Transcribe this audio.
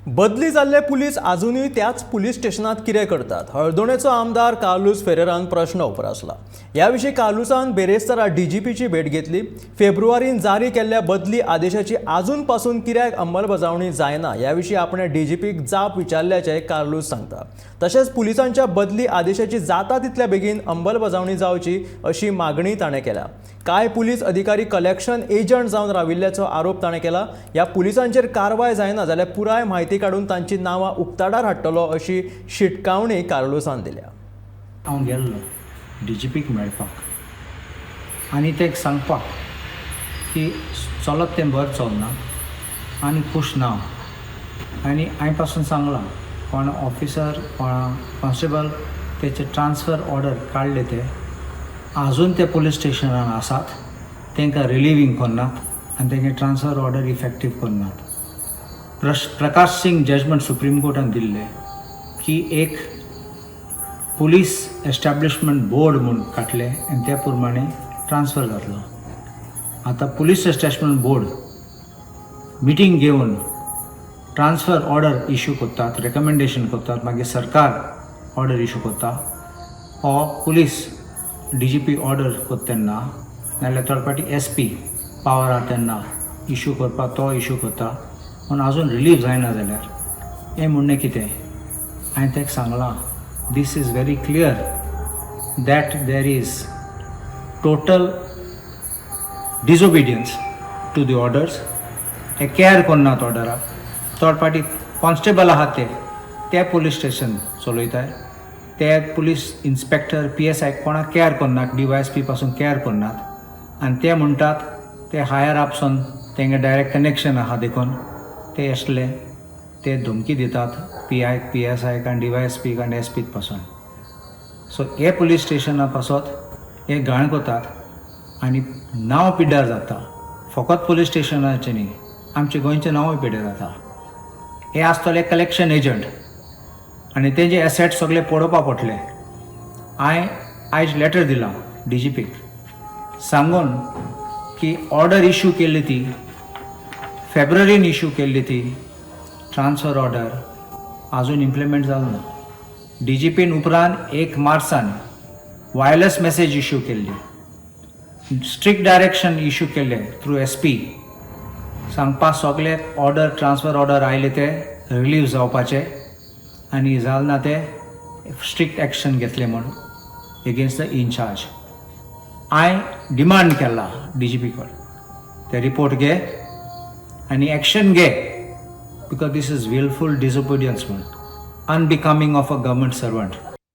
बदली जाल्ले पुलीस अजूनही त्याच पुलीस स्टेशनात कितें करतात? हळदोणेचो आमदार कार्लूस फेरेरान प्रश्न उपरासला. याविषयी कार्लूसान बेरेस्तारा डीजीपीची भेट घेतली. फेब्रुवारीन जारी केल्ल्या बदली आदेशाची अजूनपासून कित्याक अंमलबजावणी जायना याविषयी आपणे डीजीपीक जाप विचारल्याचे कार्लूस सांगता. तशेंच पुलिसांच्या बदली आदेशाची जाता तितल्या बेगीन अंमलबजावणी जावची अशी मागणी ताणें केल्या. कांय पुलीस अधिकारी कलेक्शन एजंट जावन राविल्ल्याचो आरोप ताणें केला. ह्या पुलिसांचेर कारवाय जायना जाल्यार पुराय म्हायती काडून तांची नांवां उक्ताडार हाडटलो अशी शिटकावणी कार्लोसान दिल्या. हांव गेल्लो डीजीपीक मेळपाक आनी तेका सांगपाक की चलत तें बरें चलना आनी खूश ना. आनी हांवें पासून सांगलां कोण ऑफिसर कोणा कॉन्स्टेबल तेचे ट्रान्सफर ऑर्डर काडले ते आजून ते पुलीस स्टेशनान आसात. तांकां रिलिव्हींग करनात आनी तेंगे ट्रान्सफर ऑर्डर इफेक्टीव करनात. प्रकाश सिंग जजमेंट सुप्रीम कोर्टान दिल्ले की एक पुलीस एस्टॅब्लिशमेंट बोर्ड म्हूण काडले आनी त्या प्रमाणे ट्रान्सफर जातलो. आतां पुलीस एस्टॅब्लिशमेंट बोर्ड मिटींग घेवन ट्रान्सफर ऑर्डर इश्यू करतात, रेकमेंडेशन करतात, मागीर सरकार ऑर्डर इश्यू करता. हो पुलीस डीजीपी ऑर्डर करता तेन्ना नाजाल्यार थर्ड पार्टी एसपी पावर आहा तेन्ना इश्यू करपाक तो इश्यू करता. पूण आजून रिलीव जायना जाल्यार हें म्हणणें कितें? हांवें ताका सांगलां this is very clear that there is total disobedience to the orders. हे केअर करनात ऑर्डराक. थर्ड पार्टी कॉन्स्टेबल आहात ते पुलीस स्टेशन चलयताय. ते पुलीस इन्स्पेक्टर PSI कोणाक केअर करनात, DYSP पासून केअर करनात आनी ते म्हणटात ते हायर आपसून तेंगे डायरेक्ट कनेक्शन आहा देखून ते असले ते धमकी दितात PSI आनी DYSP आनी SP पासून. सो हे पुलीस स्टेशना पासत हे घाण करतात आनी नांव पिड्ड्यार जाता. फकत पुलीस स्टेशनाचें न्ही, आमचे गोंयचें नांवूय पिड्ड्यार जाता. हे आसतले कलेक्शन एजंट आनी तेजे एसेट सगळे पळोवपा पडटले. हांवें आयज लेटर दिलां डीजीपीक सांगून की ऑर्डर इश्यू केल्ली ती फेब्रुवारीन इश्यू केल्ली ती ट्रान्सफर ऑर्डर आजून इम्प्लिमेंट जावना. डीजीपीन उपरांत 1 मार्चान वायरलेस मेसेज इश्यू केल्ली, स्ट्रिक्ट डायरेक्शन इश्यू केल्ले थ्रू SP सांगपा सगळे ऑर्डर ट्रान्सफर ऑर्डर आयले ते रिलीव जावपाचे आनी जालना ते स्ट्रिक्ट एक्शन घेतले म्हूण एगेन्स्ट द इनचार्ज. हांवें डिमांड केला डीजीपी कडेन ते रिपोर्ट घे आनी एक्शन घे बिकॉज दीस इज विलफूल डिसओबिडियन्स म्हूण unbecoming of a government servant.